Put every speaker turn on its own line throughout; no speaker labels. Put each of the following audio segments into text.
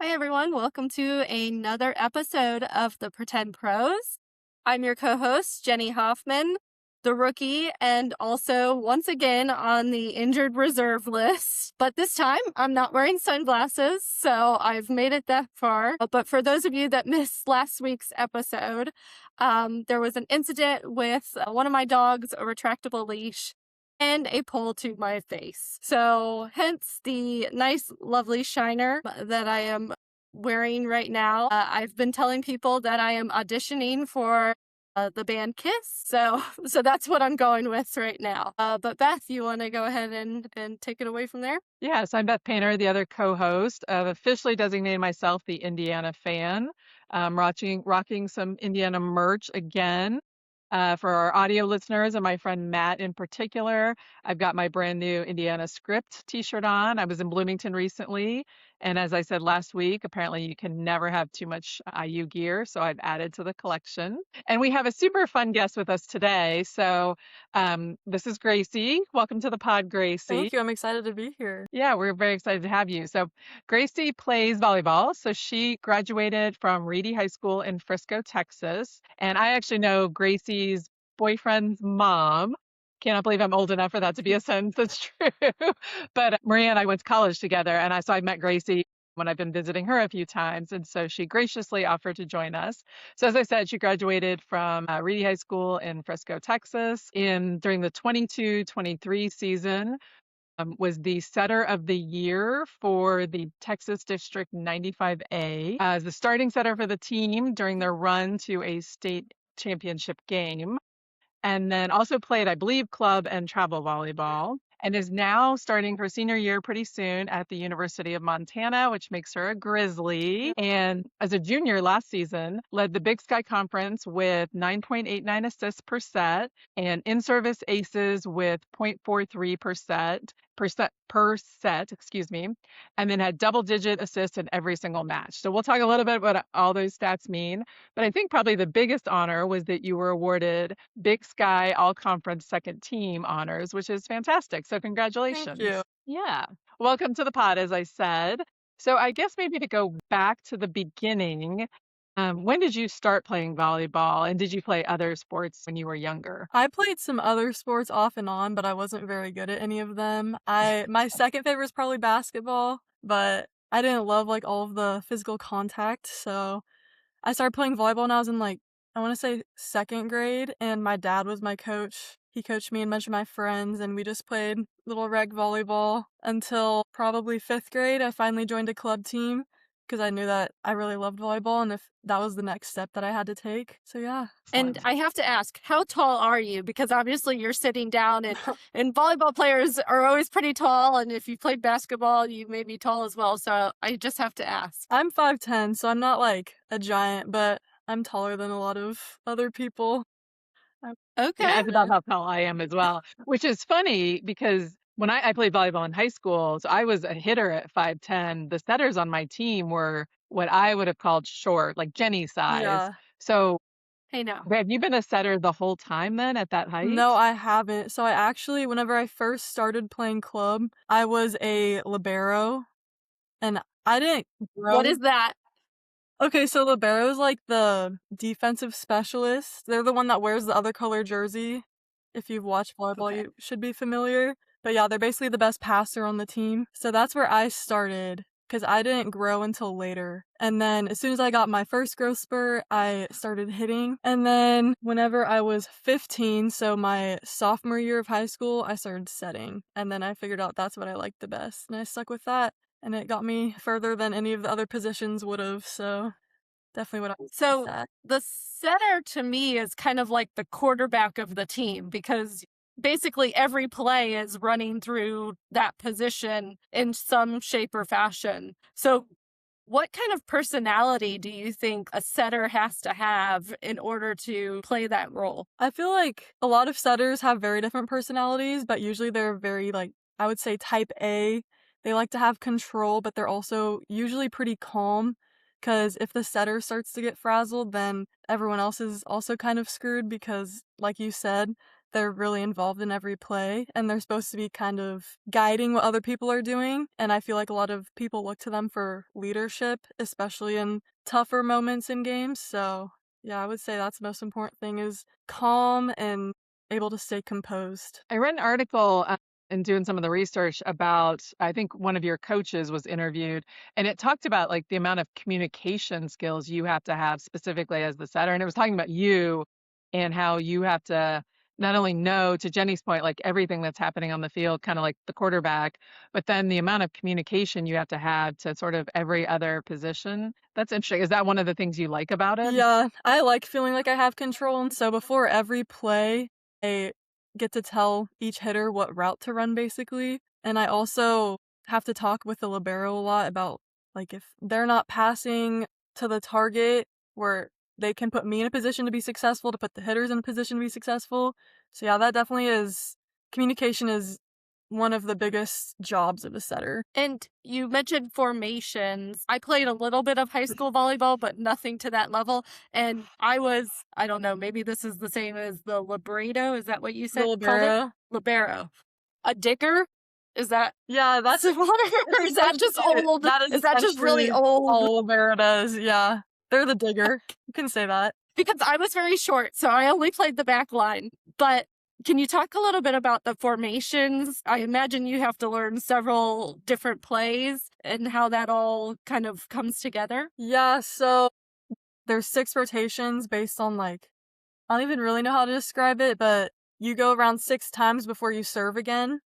Hi, everyone. Welcome to another episode of the Pretend Pros. I'm your co host, Jenny Hoffman, the rookie, and also once again on the injured reserve list. But this time I'm not wearing sunglasses, so I've made it that far. But for those of you that missed last week's episode, there was an incident with one of my dogs, a retractable leash, and a pole to my face. So hence the nice, lovely shiner that I am wearing right now. I've been telling people that I am auditioning for the band Kiss. So that's what I'm going with right now. But Beth, you want to go ahead and take it away from there?
Yes, I'm Beth Painter, the other co-host. I've officially designated myself the Indiana fan, rocking some Indiana merch again. For our audio listeners and my friend Matt in particular, I've got my brand new Indiana Script t-shirt on. I was in Bloomington recently, and as I said last week, apparently you can never have too much IU gear, so I've added to the collection. And we have a super fun guest with us today. So this is Gracie. Welcome to the pod, Gracie.
Thank you. I'm excited to be here.
Yeah, we're very excited to have you. So Gracie plays volleyball. So she graduated from Reedy High School in Frisco, Texas. And I actually know Gracie's boyfriend's mom. Cannot believe I'm old enough for that to be a sentence that's true. But Maria and I went to college together, and I met Gracie when I've been visiting her a few times. And so she graciously offered to join us. So as I said, she graduated from Reedy High School in Frisco, Texas during the 22-23 season. Was the setter of the year for the Texas District 95A as the starting setter for the team during their run to a state championship game. And then also played, I believe, club and travel volleyball, and is now starting her senior year pretty soon at the University of Montana, which makes her a Grizzly. And as a junior last season, led the Big Sky Conference with 9.89 assists per set and in-service aces with 0.43% per set, excuse me, and then had double-digit assists in every single match. So we'll talk a little bit about what all those stats mean. But I think probably the biggest honor was that you were awarded Big Sky All-Conference Second Team honors, which is fantastic. So congratulations.
Thank you.
Yeah. Welcome to the pod, as I said. So I guess maybe to go back to the beginning, when did you start playing volleyball, and did you play other sports when you were younger?
I played some other sports off and on, but I wasn't very good at any of them. My second favorite is probably basketball, but I didn't love like all of the physical contact, so I started playing volleyball when I was in I want to say second grade, and my dad was my coach. He coached me and a bunch of my friends, and we just played little reg volleyball until probably fifth grade. I finally joined a club team because I knew that I really loved volleyball, and if that was the next step that I had to take. So yeah. And I have to ask, how tall are you? Because obviously you're sitting down, and volleyball players are always pretty tall, and if you played basketball, you may be tall as well. So I just have to ask. I'm 5'10", so I'm not like a giant, but I'm taller than a lot of other people. Okay.
Yeah, that's about how tall I am as well, which is funny because when I played volleyball in high school, so I was a hitter at 5'10". The setters on my team were what I would have called short, like Jenny size.
Yeah.
So
Hey, no.
have you been a setter the whole time then at that height?
No, I haven't. So I actually, whenever I first started playing club, I was a Libero, and I didn't grow. What is that? Okay, so Libero is like the defensive specialist. They're the one that wears the other color jersey. If you've watched volleyball,
Okay.
you should be familiar. But yeah, they're basically the best passer on the team. So that's where I started, because I didn't grow until later. And then as soon as I got my first growth spurt, I started hitting. And then whenever I was 15, so my sophomore year of high school, I started setting. And then I figured out that's what I liked the best. And I stuck with that. And it got me further than any of the other positions would have. So definitely what I. So the setter to me is kind of like the quarterback of the team, because basically every play is running through that position in some shape or fashion. So what kind of personality do you think a setter has to have in order to play that role? I feel like a lot of setters have very different personalities, but usually they're very, I would say type A. They like to have control, but they're also usually pretty calm, because if the setter starts to get frazzled, then everyone else is also kind of screwed, because like you said, they're really involved in every play, and they're supposed to be kind of guiding what other people are doing, and I feel like a lot of people look to them for leadership, especially in tougher moments in games, so yeah, I would say that's the most important thing is calm and able to stay composed.
I read an article and doing some of the research about, I think one of your coaches was interviewed, and it talked about like the amount of communication skills you have to have specifically as the setter. And it was talking about you and how you have to not only know, to Jenny's point, like everything that's happening on the field, kind of like the quarterback, but then the amount of communication you have to sort of every other position. That's interesting. Is that one of the things you like about it?
Yeah, I like feeling like I have control, and so before every play, I get to tell each hitter what route to run basically, and I also have to talk with the libero a lot about, like, if they're not passing to the target where they can put me in a position to be successful, to put the hitters in a position to be successful. So yeah, that definitely is communication is one of the biggest jobs of a setter.
And you mentioned formations. I played a little bit of high school volleyball, but nothing to that level. And I don't know, maybe this is the same as the libretto. Is that what you
The
said? Called it?
libero.
Libero. A digger? Is that
Yeah, that's
similar? Or is that just old?
that is
Is that just really
essentially
old?
all Libero does, yeah. They're the digger. You can say that.
Because I was very short, so I only played the back line. But can you talk a little bit about the formations? I imagine you have to learn several different plays and how that all kind of comes together.
Yeah, so there's 6 rotations based on, like, I don't even really know how to describe it, but you go around 6 times before you serve again.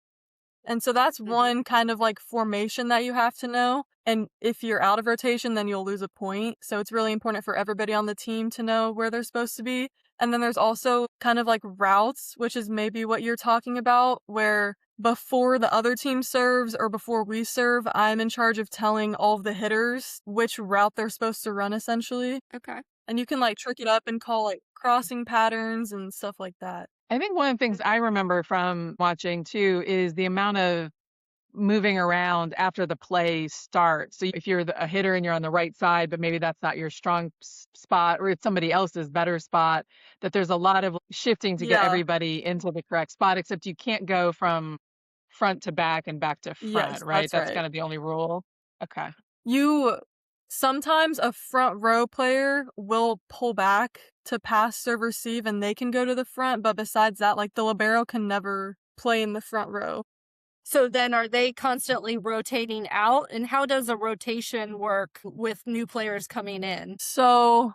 And so that's one kind of like formation that you have to know. And if you're out of rotation, then you'll lose a point. So it's really important for everybody on the team to know where they're supposed to be. And then there's also kind of like routes, which is maybe what you're talking about, where before the other team serves or before we serve, I'm in charge of telling all of the hitters which route they're supposed to run essentially.
Okay.
And you can like trick it up and call like crossing patterns and stuff like that.
I think one of the things I remember from watching too is the amount of moving around after the play starts. So if you're a hitter and you're on the right side, but maybe that's not your strong spot, or it's somebody else's better spot, that there's a lot of shifting to get
Yeah.
everybody into the correct spot, except you can't go from front to back and back to front,
Yes,
right?
that's
That's
right.
kind of the only rule. Okay.
Sometimes a front row player will pull back to pass, serve, receive, and they can go to the front, but besides that, like, the libero can never play in the front row.
So then are they constantly rotating out? And how does a rotation work with new players coming in?
So,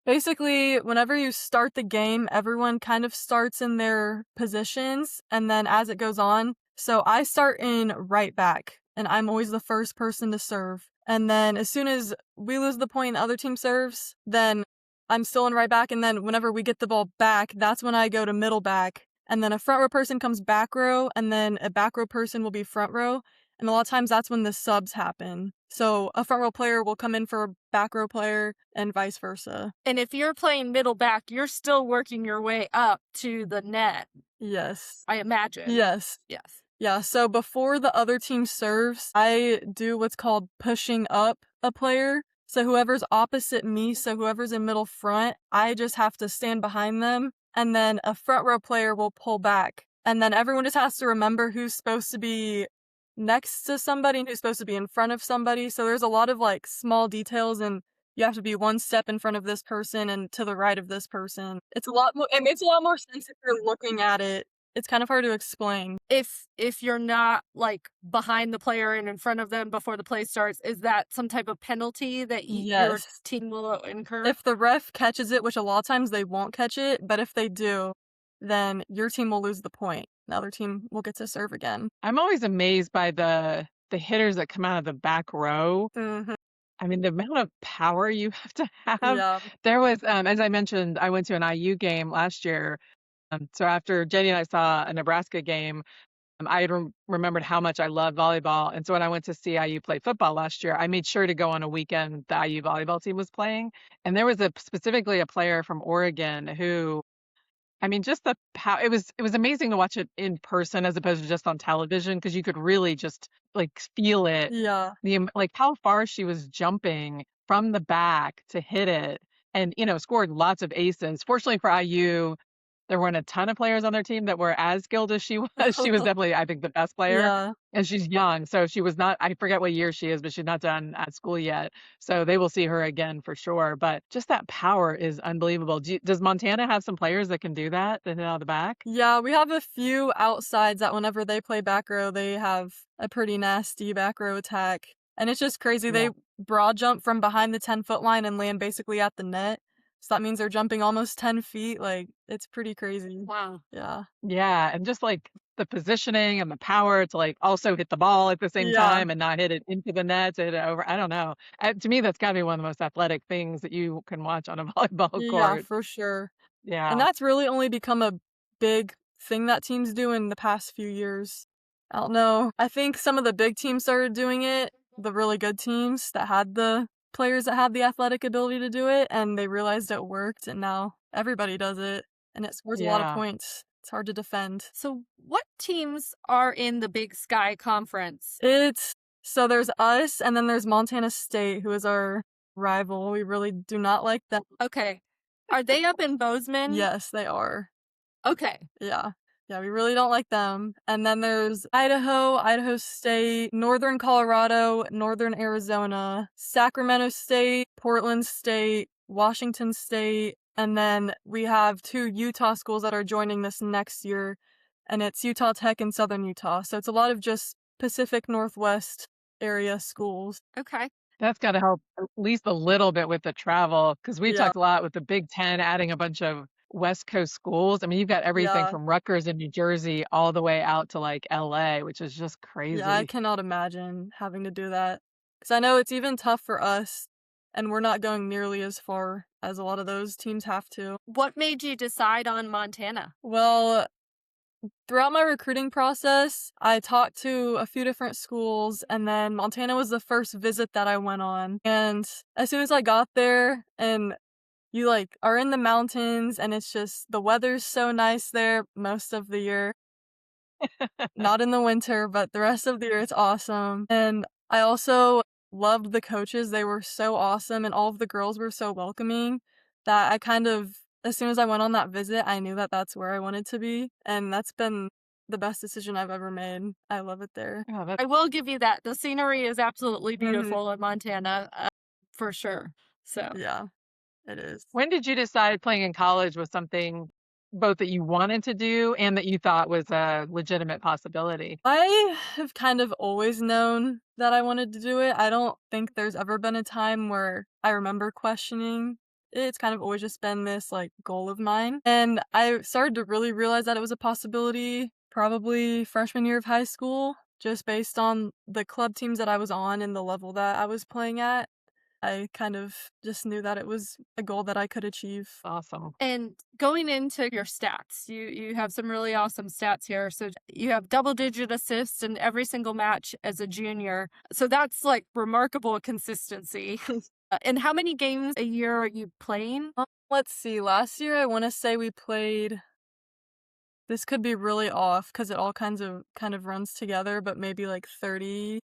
basically, whenever you start the game, everyone kind of starts in their positions, and then as it goes on, so I start in right back, and I'm always the first person to serve. And then as soon as we lose the point and the other team serves, then I'm still in right back, and then whenever we get the ball back, that's when I go to middle back. And then a front row person comes back row, and then a back row person will be front row. And a lot of times that's when the subs happen. So a front row player will come in for a back row player and vice versa.
And if you're playing middle back, you're still working your way up to the net,
Yes.
I imagine.
Yes.
Yes.
Yeah, so before the other team serves, I do what's called pushing up a player. So whoever's opposite me, so whoever's in middle front, I just have to stand behind them, and then a front row player will pull back. And then everyone just has to remember who's supposed to be next to somebody and who's supposed to be in front of somebody. So there's a lot of like small details, and you have to be one step in front of this person and to the right of this person. It's a lot more, it makes a lot more sense if you're looking at it. It's kind of hard to explain.
If you're not like behind the player and in front of them before the play starts, is that some type of penalty that your
Yes.
team will incur?
If the ref catches it, which a lot of times they won't catch it, but if they do, then your team will lose the point. The other team will get to serve again.
I'm always amazed by the hitters that come out of the back row.
Mhm.
I mean, the amount of power you have to have.
Yeah.
There was, as I mentioned, I went to an IU game last year. So after Jenny and I saw a Nebraska game, I had remembered how much I love volleyball. And so when I went to see IU play football last year, I made sure to go on a weekend the IU volleyball team was playing. And there was specifically a player from Oregon who, I mean, just the power. It was amazing to watch it in person as opposed to just on television, because you could really just like feel it.
Yeah.
Like how far she was jumping from the back to hit it, and scored lots of aces. Fortunately for IU, there weren't a ton of players on their team that were as skilled as she was. She was definitely, I think, the best player.
Yeah.
And she's young, so she was not, I forget what year she is, but she's not done at school yet. So they will see her again for sure. But just that power is unbelievable. Does Montana have some players that can do that, that hit out of the back?
Yeah, we have a few outsides that whenever they play back row, they have a pretty nasty back row attack. And it's just crazy.
Yeah.
They broad jump from behind the 10-foot line and land basically at the net. So that means they're jumping almost 10 feet. Like, it's pretty crazy.
Wow.
Yeah.
Yeah, and just like the positioning and the power to like also hit the ball at the same
Yeah.
time and not hit it into the net, to hit it over. I don't know. To me, that's got to be one of the most athletic things that you can watch on a volleyball
Yeah,
court.
for sure. And
Yeah.
that's really only become a big thing that teams do in the past few years. I don't know. I think some of the big teams started doing it, the really good teams that had the players that had the athletic ability to do it, and they realized it worked, and now everybody does it, and it scores a lot of
Yeah.
points. It's hard to defend.
So, what teams are in the Big Sky Conference?
So there's us, and then there's Montana State, who is our rival. We really do not like them.
Okay. Are they up in Bozeman?
Yes, they are.
Okay.
Yeah. Yeah, we really don't like them. And then there's Idaho, Idaho State, Northern Colorado, Northern Arizona, Sacramento State, Portland State, Washington State, and then we have 2 Utah schools that are joining this next year, and it's Utah Tech and Southern Utah. So it's a lot of just Pacific Northwest area schools.
Okay.
That's got to help at least a little bit with the travel, because we've
Yeah.
talked a lot with the Big Ten adding a bunch of West Coast schools. I mean, you've got everything
Yeah.
from Rutgers in New Jersey all the way out to like LA, which is just crazy.
Yeah, I cannot imagine having to do that. Because I know it's even tough for us, and we're not going nearly as far as a lot of those teams have to.
What made you decide on Montana?
Well, throughout my recruiting process, I talked to a few different schools, and then Montana was the first visit that I went on. And as soon as I got there, and you like are in the mountains, and it's just the weather's so nice there most of the year. Not in the winter, but the rest of the year it's awesome. And I also loved the coaches. They were so awesome, and all of the girls were so welcoming that I kind of, as soon as I went on that visit, I knew that that's where I wanted to be. And that's been the best decision I've ever made. I love it there.
Oh,
I will give you that. The scenery is absolutely
Mhm.
beautiful in Montana, for sure. So,
Yeah, it is.
when did you decide playing in college was something both that you wanted to do and that you thought was a legitimate possibility?
I have kind of always known that I wanted to do it. I don't think there's ever been a time where I remember questioning it. It's kind of always just been this like goal of mine. And I started to really realize that it was a possibility probably freshman year of high school, just based on the club teams that I was on and the level that I was playing at. I kind of just knew that it was a goal that I could achieve.
Awesome.
and going into your stats, you have some really awesome stats here. So you have double-digit assists in every single match as a junior. So that's like remarkable consistency. And how many games a year are you playing?
Let's see. Last year, I want to say we played. This could be really off because it all kind of runs together, but maybe like 30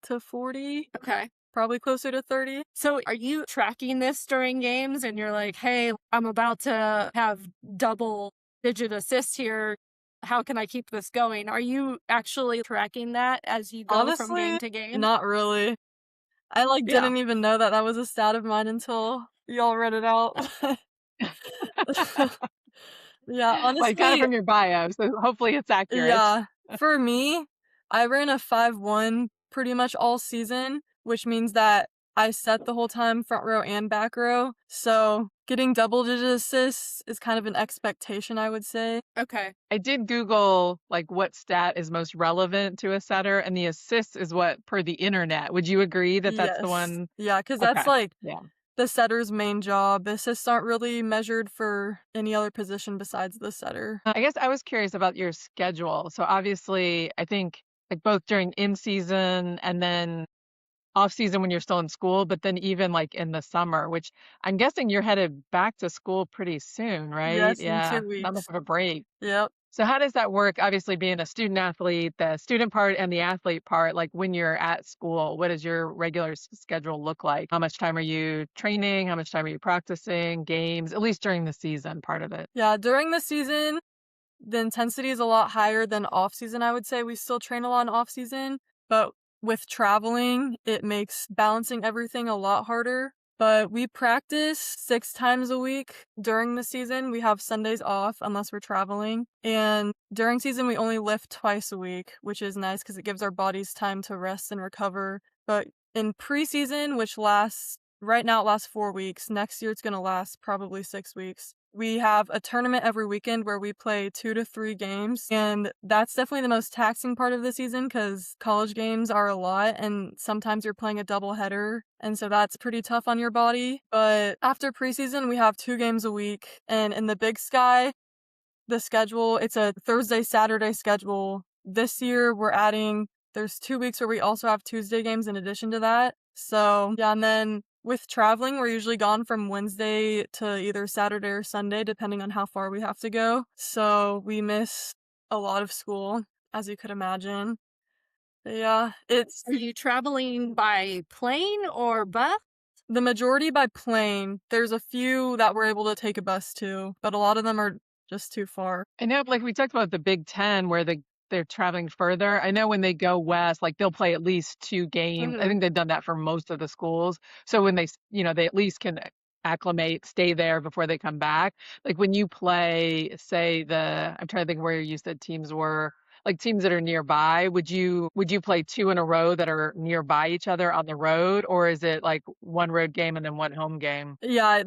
to 40,
Okay.
probably closer to 30.
So are you tracking this during games and you're like, hey, I'm about to have double-digit assists here. How can I keep this going? Are you actually tracking that as you go from game
Honestly,
to game?
not really. I like
Yeah.
didn't even know that that was a stat of mine until y'all read it out. Yeah,
Well, I got it
honestly,
from your bio, so hopefully it's accurate.
yeah. For me, I ran a 5-1 pretty much all season, which means that I set the whole time front row and back row. So getting double-digit assists is kind of an expectation, I would say.
Okay.
I did Google like what stat is most relevant to a setter, and the assist is what per the internet. Would you agree that that's the
Yes.
one?
Yeah, because
Okay.
that's like
Yeah.
the setter's main job. The assists aren't really measured for any other position besides the setter.
I guess I was curious about your schedule. So obviously, I think like both during in season and then off season when you're still in school, but then even like in the summer, which I'm guessing you're headed back to school pretty soon, right?
Yes, in
Yeah,
2
not much
weeks.
of a break.
Yep.
So how does that work? Obviously, being a student athlete, the student part and the athlete part, like when you're at school, what does your regular schedule look like? How much time are you training? How much time are you practicing games, at least during the season part of it?
Yeah, during the season, the intensity is a lot higher than off season, I would say. We still train a lot in off season, but with traveling, it makes balancing everything a lot harder. But we practice 6 times a week during the season. We have Sundays off unless we're traveling. And during season, we only lift twice a week, which is nice because it gives our bodies time to rest and recover. But in preseason, which lasts right now, it lasts 4 weeks. Next year, it's going to last probably 6 weeks. We have a tournament every weekend where we play 2 to 3 games, and that's definitely the most taxing part of the season because college games are a lot, and sometimes you're playing a doubleheader, and so that's pretty tough on your body. But after preseason, we have 2 games a week, and in the Big Sky, the schedule, it's a Thursday, Saturday schedule. This year, there's 2 weeks where we also have Tuesday games in addition to that. So, yeah, and then with traveling, we're usually gone from Wednesday to either Saturday or Sunday, depending on how far we have to go. So we miss a lot of school, as you could imagine. But yeah, it's
Are you traveling by plane or bus?
the majority by plane. There's a few that we're able to take a bus to, but a lot of them are just too far.
I know, like we talked about the Big Ten, where they're traveling further. I know when they go west, like they'll play at least 2 games. I
Mhm.
think they've done that for most of the schools. So when they at least can acclimate, stay there before they come back. Like when you play, say I'm trying to think where you said teams were, like teams that are nearby. Would you play two in a row that are nearby each other on the road, or is it like one road game and then one home game?
Yeah,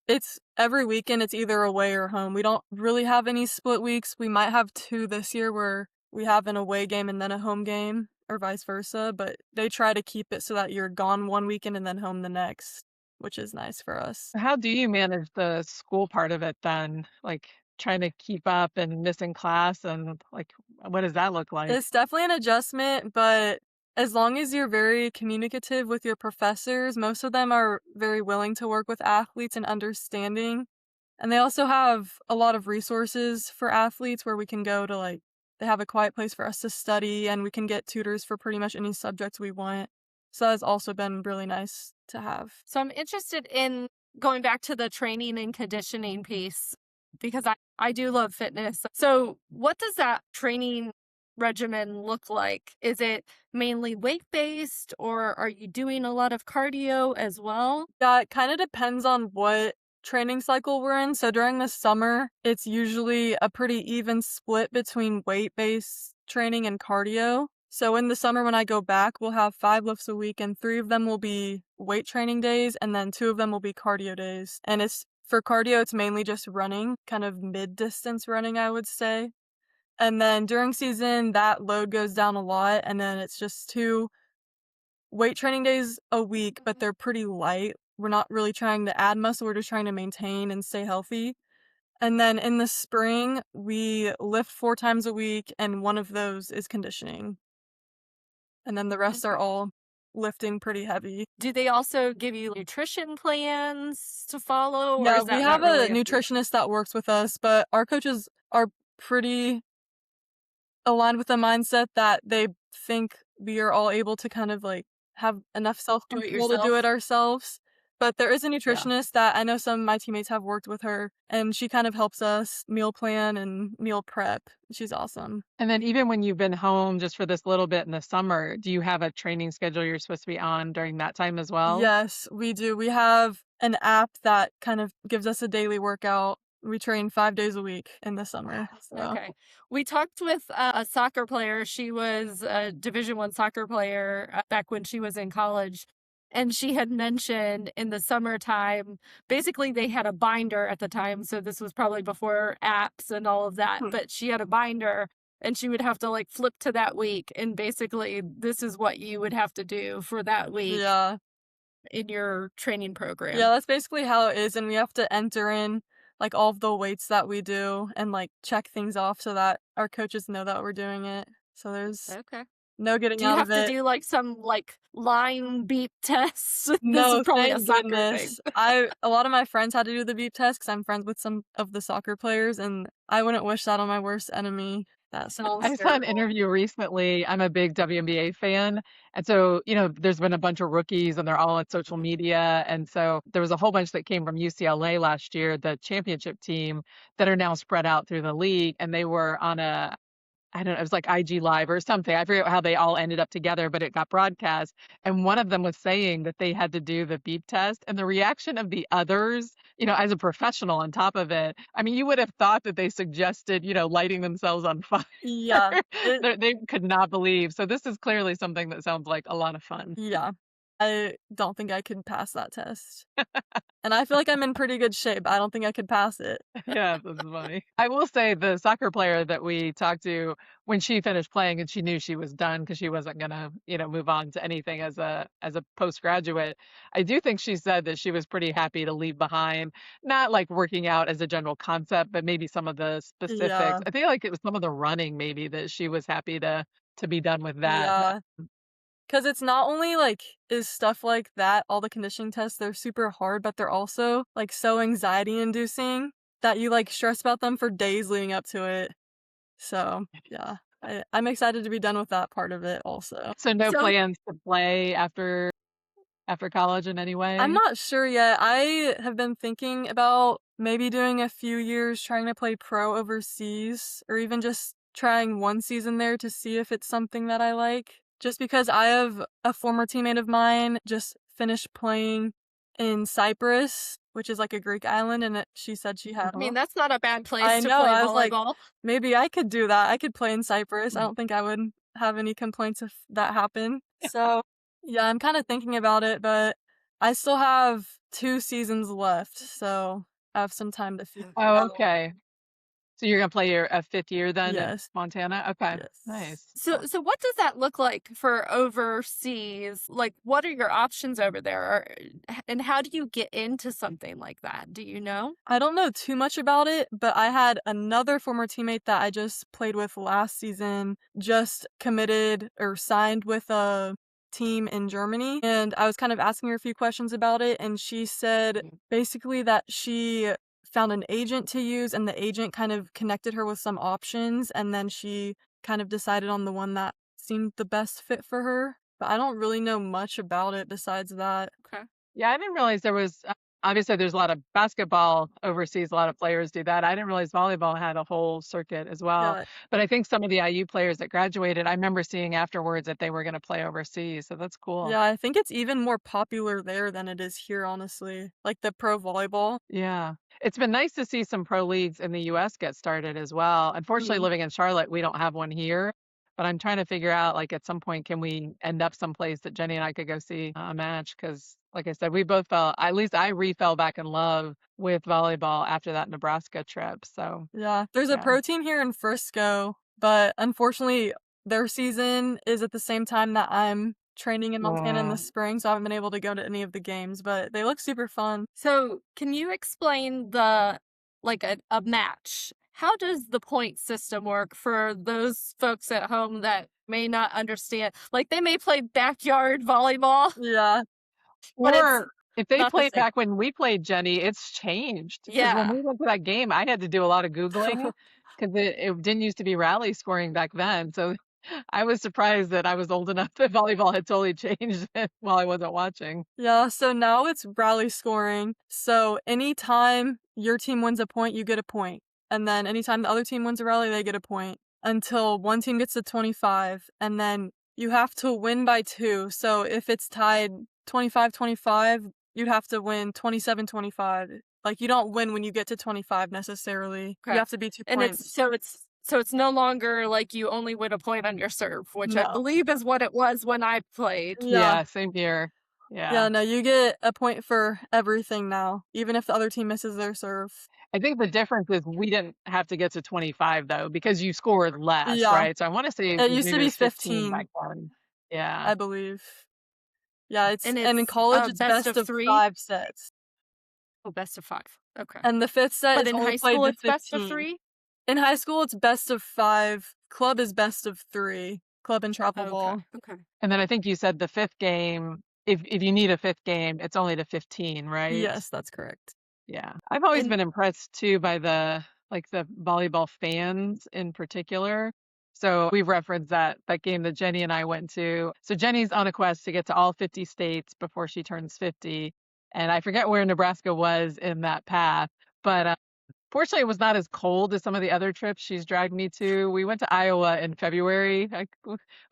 it's every weekend, it's either away or home. We don't really have any split weeks. We might have 2 this year where we have an away game and then a home game, or vice versa, but they try to keep it so that you're gone one weekend and then home the next, which is nice for us.
How do you manage the school part of it then? Like trying to keep up and missing class and like what does that look like?
It's definitely an adjustment, but as long as you're very communicative with your professors, most of them are very willing to work with athletes and understanding. And they also have a lot of resources for athletes where we can go to, like, they have a quiet place for us to study, and we can get tutors for pretty much any subjects we want. So that has also been really nice to have.
So I'm interested in going back to the training and conditioning piece because I do love fitness. So what does that training regimen look like? Is it mainly weight-based or are you doing a lot of cardio as well?
Yeah, it kind of depends on what training cycle we're in. So during the summer, it's usually a pretty even split between weight-based training and cardio. So in the summer, when I go back, we'll have 5 lifts a week, and 3 of them will be weight training days, and then 2 of them will be cardio days. And for cardio, it's mainly just running, kind of mid-distance running, I would say. And then during season, that load goes down a lot, and then it's just 2 weight training days a week, but they're pretty light. We're not really trying to add muscle, we're just trying to maintain and stay healthy. And then in the spring, we lift 4 times a week, and one of those is conditioning. And then the rest are
Okay.
all lifting pretty heavy.
Do they also give you nutrition plans to follow, or
Yeah,
is
we
that
have
not
a
really a thing?
nutritionist that works with us, but our coaches are pretty aligned with the mindset that they think we are all able to kind of like have enough
Do it
self-control to do it
yourself?
ourselves. But there is a
Yeah.
nutritionist that I know some of my teammates have worked with her, and she kind of helps us meal plan and meal prep. She's awesome.
And then even when you've been home just for this little bit in the summer, do you have a training schedule you're supposed to be on during that time as well?
Yes, we do. We have an app that kind of gives us a daily workout. We train 5 days a week in the summer. So,
Okay. We talked with a soccer player. She was a Division 1 soccer player back when she was in college. And she had mentioned in the summertime, basically they had a binder at the time. So this was probably before apps and all of that.
hmm,
But she had a binder and she would have to like flip to that week. And basically, this is what you would have to do for that week
yeah.
in your training
Yeah,
program.
that's basically how it is, and we have to enter in, like, all of the weights that we do and, like, check things off so that our coaches know that we're doing it. So there's
Okay.
No getting
Do you
out
have
of
to
it.
do like some like line beep tests? This is
No,
probably a
thank
soccer thing.
goodness. A lot of my friends had to do the beep test because I'm friends with some of the soccer players, and I wouldn't wish that on my worst enemy. That sounds
I saw an
terrible.
interview recently. I'm a big WNBA fan. And so, there's been a bunch of rookies and they're all on social media. And so there was a whole bunch that came from UCLA last year, the championship team, that are now spread out through the league. And they were on I don't know, it was like IG Live or something. I forget how they all ended up together, but it got broadcast. And one of them was saying that they had to do the beep test, and the reaction of the others, as a professional on top of it. I mean, you would have thought that they suggested, lighting themselves on fire.
Yeah.
They could not believe. So this is clearly something that sounds like a lot of fun.
Yeah. I don't think I could pass that test. And I feel like I'm in pretty good shape. I don't think I could pass it.
Yeah, that's funny. I will say the soccer player that we talked to when she finished playing and she knew she was done because she wasn't gonna, move on to anything as a postgraduate. I do think she said that she was pretty happy to leave behind, not like working out as a general concept, but maybe some of the specifics.
Yeah.
I think like it was some of the running maybe that she was happy to be done with that.
Yeah. Because it's not only, like, is stuff like that, all the conditioning tests, they're super hard, but they're also, like, so anxiety-inducing that you, like, stress about them for days leading up to it. So, yeah, I'm excited to be done with that part of it also.
So no
So
plans to play after college in any
I'm
way?
not sure yet. I have been thinking about maybe doing a few years trying to play pro overseas, or even just trying one season there to see if it's something that I like. Just because I have a former teammate of mine just finished playing in Cyprus, which is like a Greek island, and she said she had.
I mean, that's not a bad place
I
to
know.
play
I was like,
volleyball.
maybe I could do that. I could play in Cyprus. I don't think I would have any complaints if that happened. So, yeah, I'm kind of thinking about it, but I still have 2 seasons left, so I have some time to figure it
Oh,
out.
okay. So you're gonna play a fifth year then at
Yes.
Montana? Okay,
Yes.
nice.
So what does that look like for overseas? Like, what are your options over there? And how do you get into something like that? Do you know?
I don't know too much about it, but I had another former teammate that I just played with last season just committed or signed with a team in Germany, and I was kind of asking her a few questions about it, and she said basically that she found an agent to use, and the agent kind of connected her with some options, and then she kind of decided on the one that seemed the best fit for her. But I don't really know much about it besides that.
Okay.
Yeah, I didn't realize there was obviously there's a lot of basketball overseas, a lot of players do that. I didn't realize volleyball had a whole circuit as well.
Yeah,
But I think some of the IU players that graduated, I remember seeing afterwards that they were going to play overseas. So that's cool.
yeah, I think it's even more popular there than it is here, honestly. Like the pro volleyball.
Yeah. It's been nice to see some pro leagues in the US get started as well. Unfortunately,
Mhm.
living in Charlotte, we don't have one here, but I'm trying to figure out like at some point can we end up someplace that Jenny and I could go see a match cuz like I said, we both fell at least I fell back in love with volleyball after that Nebraska trip. So,
Yeah, there's a
yeah.
pro team here in Frisco, but unfortunately, their season is at the same time that I'm training in Montana in the spring, so I haven't been able to go to any of the games, but they look super fun.
So can you explain like a match? How does the point system work for those folks at home that may not understand? Like they may play backyard volleyball,
Yeah,
but it's
Or if they
not the
played
same.
back when we played, Jenny, it's changed. Because when
Yeah.
we went to that game, I had to do a lot of Googling because it didn't used to be rally scoring back then. So I was surprised that I was old enough that volleyball had totally changed while I wasn't watching.
yeah, so now it's rally scoring. So anytime your team wins a point, you get a point. And then anytime the other team wins a rally, they get a point until one team gets to 25. And then you have to win by 2. So if it's tied 25-25, you'd have to win 27-25. Like you don't win when you get to 25 necessarily. You
Okay.
have to be 2
And
points.
it's no longer like you only win a point on your serve, which I
No.
believe is what it was when I played.
Yeah.
Yeah, same here.
Yeah,
Yeah.
no, you get a point for everything now, even if the other team misses their serve.
I think the difference is we didn't have to get to 25 though, because you scored less,
Yeah,
right? So I want to say
it used to
maybe it
be
was 15 back
15,
then. Yeah.
I believe. Yeah,
And
and in
it's
college it's
best
best
of
of
3.
5 sets.
Oh, best of 5. Okay.
And the 5th set
But
is
in
only
high
played
school,
to
it's best of
15.
3.
In high school, it's best of 5. Club is best of 3. club and travel ball.
Okay.
And then I think you said the fifth game, if you need a fifth game, it's only to 15, right?
Yes, that's correct.
Yeah. I've always
And
been impressed too by the volleyball fans in particular. So we've referenced that game that Jenny and I went to. So Jenny's on a quest to get to all 50 states before she turns 50. And I forget where Nebraska was in that path, but fortunately, it was not as cold as some of the other trips she's dragged me to. We went to Iowa in February.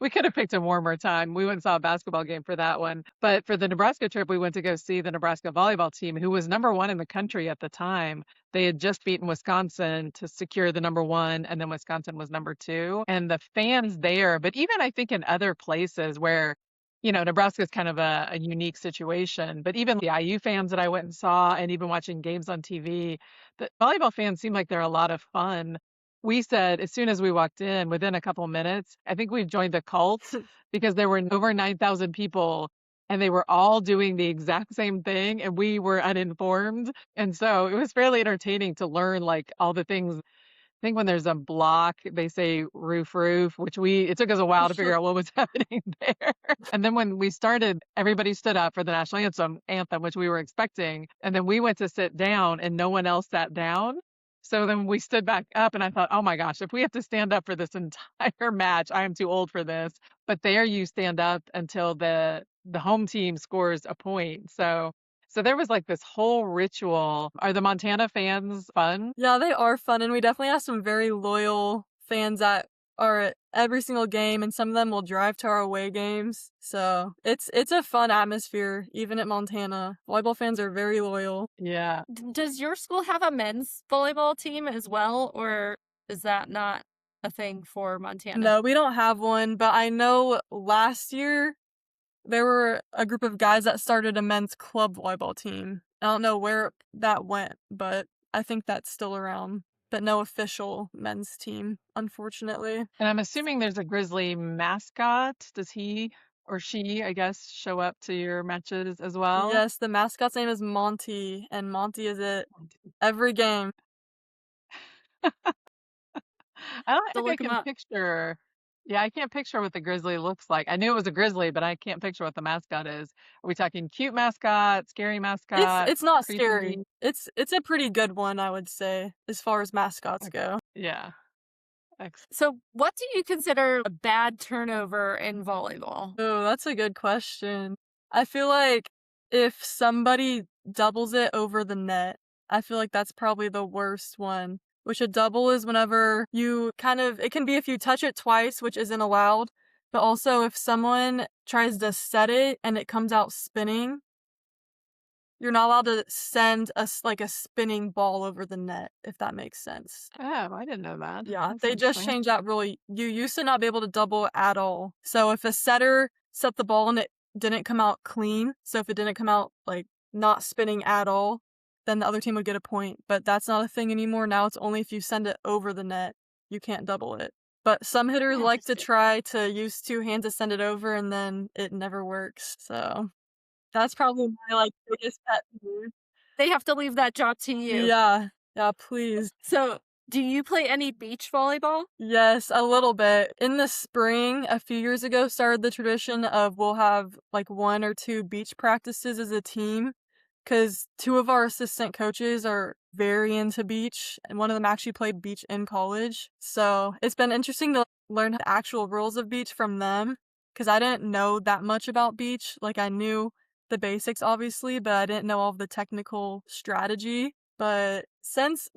We could have picked a warmer time. We went and saw a basketball game for that one. But for the Nebraska trip, we went to go see the Nebraska volleyball team, who was number one in the country at the time. They had just beaten Wisconsin to secure the number one, and then Wisconsin was number two. And the fans there, but even I think in other places where Nebraska is kind of a unique situation, but even the IU fans that I went and saw, and even watching games on TV, the volleyball fans seem like they're a lot of fun. We said as soon as we walked in, within a couple minutes, I think we've joined the cult because there were over 9,000 people and they were all doing the exact same thing and we were uninformed. And so it was fairly entertaining to learn like all the things. I think when there's a block, they say roof, which it took us a while to figure out what was happening there. And then when we started, everybody stood up for the national anthem, which we were expecting. And then we went to sit down and no one else sat down. So then we stood back up and I thought, oh my gosh, if we have to stand up for this entire match, I am too old for this. But there you stand up until the home team scores a point. So there was like this whole ritual. Are the Montana fans fun?
Yeah, they are fun, and we definitely have some very loyal fans that are at every single game, and some of them will drive to our away games. So it's a fun atmosphere, even at Montana. Volleyball fans are very loyal.
Yeah.
does your school have a men's volleyball team as well, or is that not a thing for Montana?
No, we don't have one, but I know last year there were a group of guys that started a men's club volleyball team. I don't know where that went, but I think that's still around. But no official men's team, unfortunately.
And I'm assuming there's a Grizzly mascot. Does he or she, I guess, show up to your matches as well?
Yes, the mascot's name is Monty, and Monty is at every game.
I don't think I
look 'em
can
up.
picture. Yeah, I can't picture what the grizzly looks like. I knew it was a grizzly, but I can't picture what the mascot is. Are we talking cute mascot, scary mascot,
It's not
creepy?
scary. It's a pretty good one, I would say, as far as mascots
Okay.
go.
Yeah. Excellent.
So, what do you consider a bad turnover in volleyball?
Oh, that's a good question. I feel like if somebody doubles it over the net, I feel like that's probably the worst one. Which a double is whenever it can be if you touch it twice, which isn't allowed, but also if someone tries to set it and it comes out spinning, you're not allowed to send a spinning ball over the net, if that makes sense.
Oh, I didn't know that.
Yeah,
That's
they just
interesting.
changed that rule. You used to not be able to double at all. So if a setter set the ball and it didn't come out clean, so if it didn't come out not spinning at all, then the other team would get a point. But that's not a thing anymore. Now it's only if you send it over the net, you can't double it. But some hitters like to try to use two hands to send it over, and then it never works. So that's probably my biggest pet peeve.
They have to leave that job to you.
Yeah, please.
So, do you play any beach volleyball?
Yes, a little bit. In the spring, a few years ago, started the tradition of we'll have 1 or 2 beach practices as a team. Because 2 of our assistant coaches are very into beach, and one of them actually played beach in college. So it's been interesting to learn the actual rules of beach from them, because I didn't know that much about beach. I knew the basics, obviously, but I didn't know all of the technical strategy. But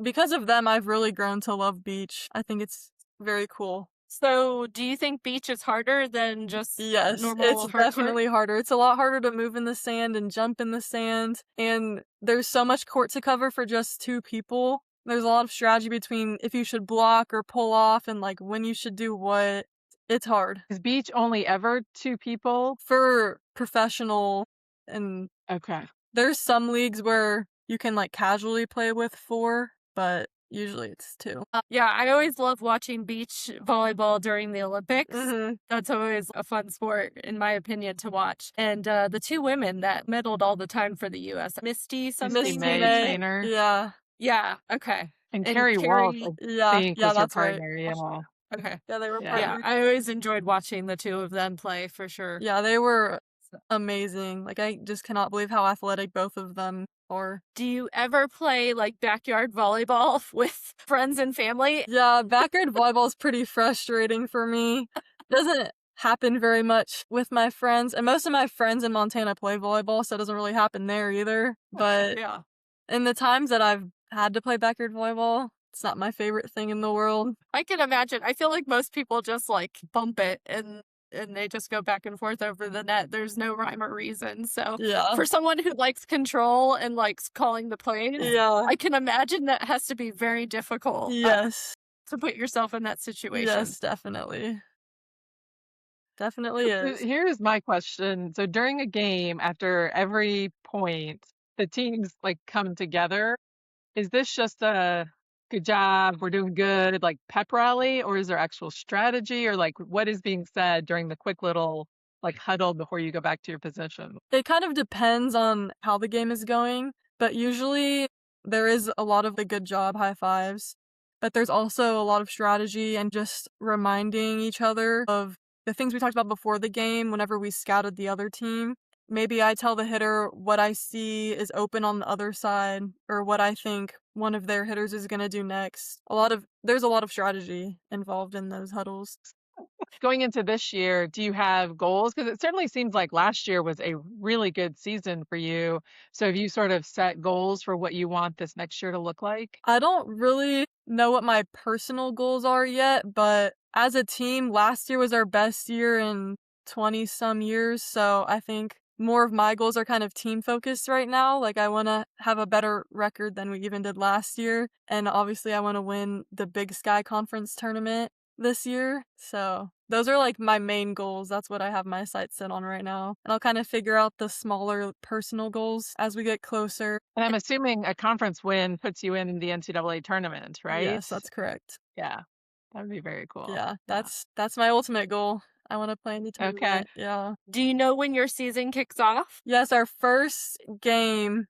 because of them, I've really grown to love beach. I think it's very cool.
So, do you think beach is harder than just
Yes,
normal
it's
hard court?
definitely harder. It's a lot harder to move in the sand and jump in the sand, and there's so much court to cover for just 2 people. There's a lot of strategy between if you should block or pull off and when you should do what. It's hard.
Is beach only ever 2 people?
For professional, and
Okay.
there's some leagues where you can casually play with 4, but usually it's 2.
Yeah, I always love watching beach volleyball during the Olympics.
Mm-hmm.
That's always a fun sport, in my opinion, to watch. And the 2 women that medaled all the time for the U.S., Misty something.
Misty May Trainer.
Yeah.
Yeah, okay.
And
And
Carrie Walsh,
Carrie-
I
Yeah,
think, was your
that's right.
partner. Yeah.
Okay.
Yeah, they were
Yeah.
Yeah,
partnered.
I always enjoyed watching the two of them play for sure.
Yeah, they were amazing. Like, I just cannot believe how athletic both of them are.
Do you ever play like backyard volleyball with friends and family?
Yeah, backyard volleyball is pretty frustrating for me. Doesn't happen very much with my friends, and most of my friends in Montana play volleyball, so it doesn't really happen there either. But
Yeah.
in the times that I've had to play backyard volleyball, it's not my favorite thing in the world.
I can imagine. I feel like most people just like bump it and they just go back and forth over the net. There's no rhyme or reason. So
Yeah.
for someone who likes control and likes calling the plays,
Yeah.
I can imagine that has to be very difficult
Yes.
to put yourself in that situation.
Yes, definitely. Definitely is.
Here's my question. So during a game, after every point, the teams like come together. Is this just a good job, we're doing good, like pep rally, or is there actual strategy, or like what is being said during the quick little like huddle before you go back to your position?
It kind of depends on how the game is going, but usually there is a lot of the good job high fives, but there's also a lot of strategy and just reminding each other of the things we talked about before the game whenever we scouted the other team. Maybe I tell the hitter what I see is open on the other side or what I think one of their hitters is going to do next. There's a lot of strategy involved in those huddles.
Going into this year, do you have goals? Because it certainly seems like last year was a really good season for you. So have you sort of set goals for what you want this next year to look like?
I don't really know what my personal goals are yet, but as a team, last year was our best year in 20 some years. So I think more of my goals are kind of team focused right now. Like, I want to have a better record than we even did last year. And obviously, I want to win the Big Sky Conference tournament this year. So those are like my main goals. That's what I have my sights set on right now. And I'll kind of figure out the smaller personal goals as we get closer.
And I'm assuming a conference win puts you in the NCAA tournament, right?
Yes, that's correct.
Yeah, that would be very cool.
Yeah, that's my ultimate goal. I want to play in the tournament.
Okay.
Yeah.
Do you know when your season kicks off?
Yes, our first game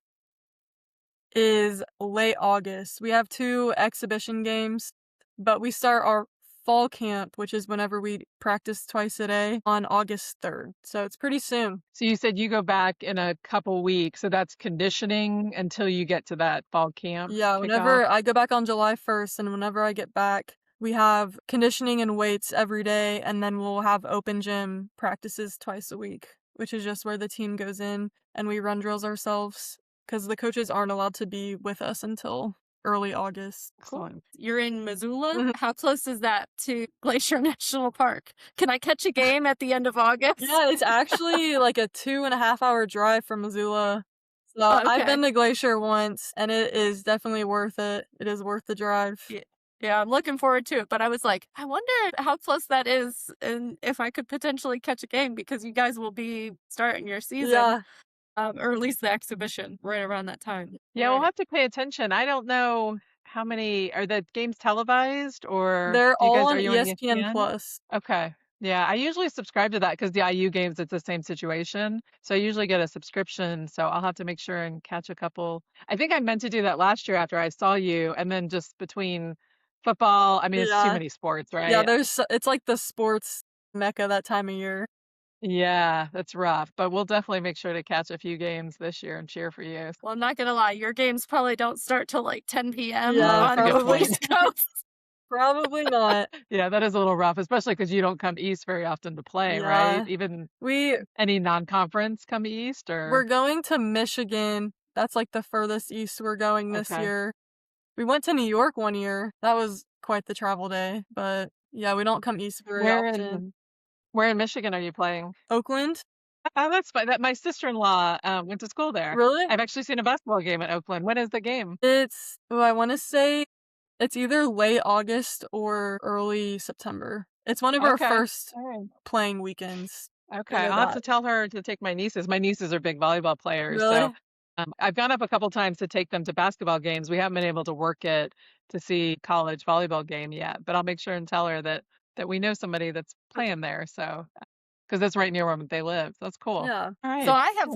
is late August. We have 2 exhibition games, but we start our fall camp, which is whenever we practice twice a day, on August 3rd. So it's pretty soon.
So you said you go back in a couple weeks, so that's conditioning until you get to that fall camp.
Yeah, whenever I go back on July 1st and whenever I get back, we have conditioning and weights every day, and then we'll have open gym practices twice a week, which is just where the team goes in and we run drills ourselves because the coaches aren't allowed to be with us until early August.
Excellent.
You're in Missoula?
Mhm.
How close is that to Glacier National Park? Can I catch a game at the end of August?
Yeah, it's actually like a 2.5-hour drive from Missoula. So I've been to Glacier once, and it is definitely worth it. It is worth the drive.
Yeah, I'm looking forward to it. But I was like, I wonder how close that is and if I could potentially catch a game because you guys will be starting your season.
Yeah.
Or at least the exhibition right around that time.
Yeah, we'll have to pay attention. I don't know how many are the games televised or
They're
do you guys
all
are
on
you on
ESPN Plus.
Okay. Yeah, I usually subscribe to that because the IU games, it's the same situation. So I usually get a subscription. So I'll have to make sure and catch a couple. I think I meant to do that last year after I saw you. And then just between football, I mean, it's too
Yeah.
many sports, right?
Yeah, it's like the sports mecca that time of year.
Yeah, that's rough. But we'll definitely make sure to catch a few games this year and cheer for you.
Well, I'm not going to lie. Your games probably don't start till like 10 p.m.
Yeah,
on the
probably.
East Coast.
Probably not.
Yeah, that is a little rough, especially because you don't come east very often to play,
Yeah.
right? Even
We
any non-conference come east
we're
or
going to Michigan. That's like the furthest east we're going this
Okay.
year. We went to New York one year. That was quite the travel day, but yeah, we don't come east very often.
Where in Michigan are you playing?
Oakland?
Oh, that's fine. That my sister-in-law went to school there.
Really?
I've actually seen a basketball game at Oakland. When is the game?
I want to say it's either late August or early September. It's one of our
Okay.
first
All right.
playing weekends.
Okay,
know
I'll have
that.
to tell her to take my nieces. My nieces are big volleyball players,
Really?
so I've gone up a couple times to take them to basketball games. We haven't been able to work it to see college volleyball game yet, but I'll make sure and tell her that we know somebody that's playing there. So, because that's right near where they live. So that's cool.
Yeah.
All right.
So I have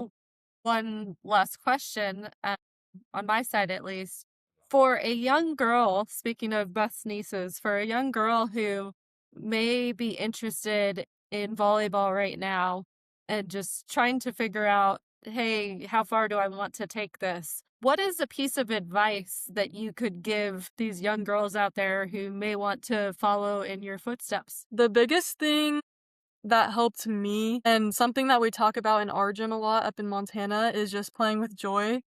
one last question on my side, at least. For a young girl, speaking of Beth's nieces, for a young girl who may be interested in volleyball right now and just trying to figure out, hey, how far do I want to take this? What is a piece of advice that you could give these young girls out there who may want to follow in your footsteps?
The biggest thing that helped me, and something that we talk about in our gym a lot up in Montana, is just playing with joy.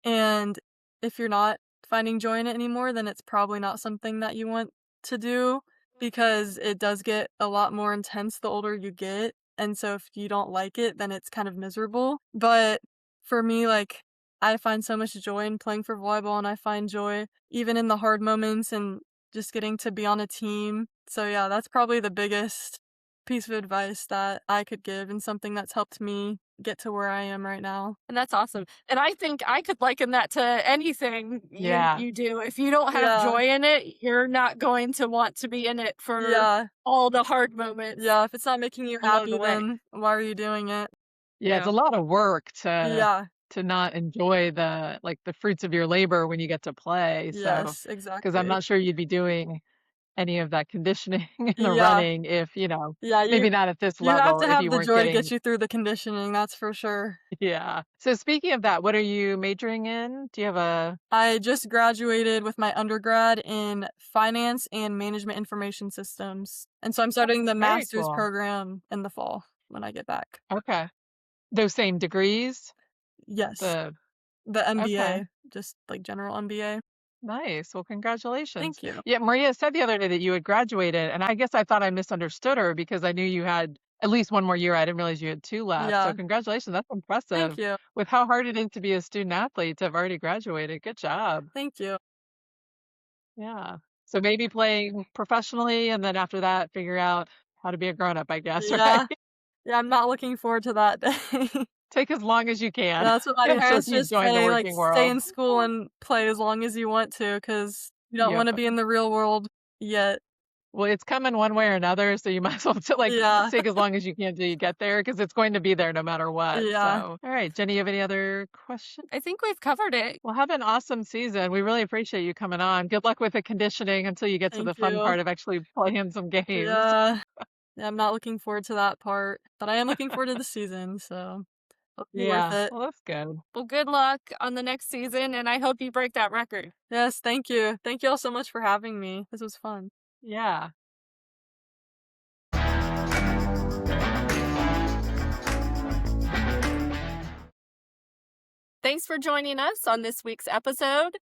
And if you're not finding joy in it anymore, then it's probably not something that you want to do, because it does get a lot more intense the older you get. And so if you don't like it, then it's kind of miserable. But for me, like, I find so much joy in playing for volleyball, and I find joy even in the hard moments and just getting to be on a team. So yeah, that's probably the biggest piece of advice that I could give, and something that's helped me get to where I am right now.
And that's awesome. And I think I could liken that to anything
Yeah.
you do. If you don't have
Yeah.
joy in it, you're not going to want to be in it for
Yeah.
all the hard moments.
Yeah, if it's not making you
along the
happy,
way.
then why are you doing it?
Yeah, it's a lot of work
Yeah.
to not enjoy the fruits of your labor when you get to play. So,
Yes,
because I'm
exactly.
not sure you'd be doing any of that conditioning and the
Yeah.
running if,
Yeah,
maybe not at this
you have
level
to
if
have
you
the
weren't
joy to
getting,
get you through the conditioning, that's for sure.
yeah. So speaking of that, what are you majoring in? Do you have a,
I just graduated with my undergrad in finance and management information systems. And so I'm starting the
very
master's
cool.
program in the fall when I get back.
Okay. Those same degrees?
Yes,
The,
the MBA,
okay.
just like general MBA.
Nice. Well, congratulations.
Thank you.
Yeah, Maria said the other day that you had graduated, and I guess I thought I misunderstood her because I knew you had at least one more year. I didn't realize you had two left. So
Yeah,
congratulations. That's
thank
impressive.
you.
With how hard it is to be a student athlete to have already graduated. Good job.
Thank you.
Yeah. So maybe playing professionally, and then after that, figure out how to be a grown up, I guess, right?
Yeah. Yeah, I'm not looking forward to that day.
Take as long as you can.
That's what my
until
parents
you
just
join the
say, like,
working
stay
world.
in school and play as long as you want to, because you don't
Yep.
wanna be in the real world yet.
Well, it's coming one way or another, so you might as well
Yeah.
take as long as you can till you get there because it's going to be there no matter what.
Yeah.
So, all right, Jenny, you have any other questions?
I think we've covered it.
Well, have an awesome season. We really appreciate you coming on. Good luck with the conditioning until you get to the
Thank
fun
you.
part of actually playing some games.
Yeah. Yeah, I'm not looking forward to that part, but I am looking forward to the season, so it'll be worth
Yeah.
it.
Well, that's good.
Well, good luck on the next season, and I hope you break that record.
Yes, thank you. Thank you all so much for having me. This was fun.
Yeah.
Thanks for joining us on this week's episode.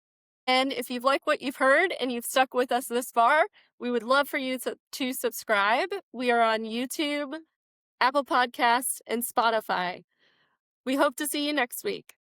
And if you've liked what you've heard and you've stuck with us this far, we would love for you to subscribe. We are on YouTube, Apple Podcasts, and Spotify. We hope to see you next week.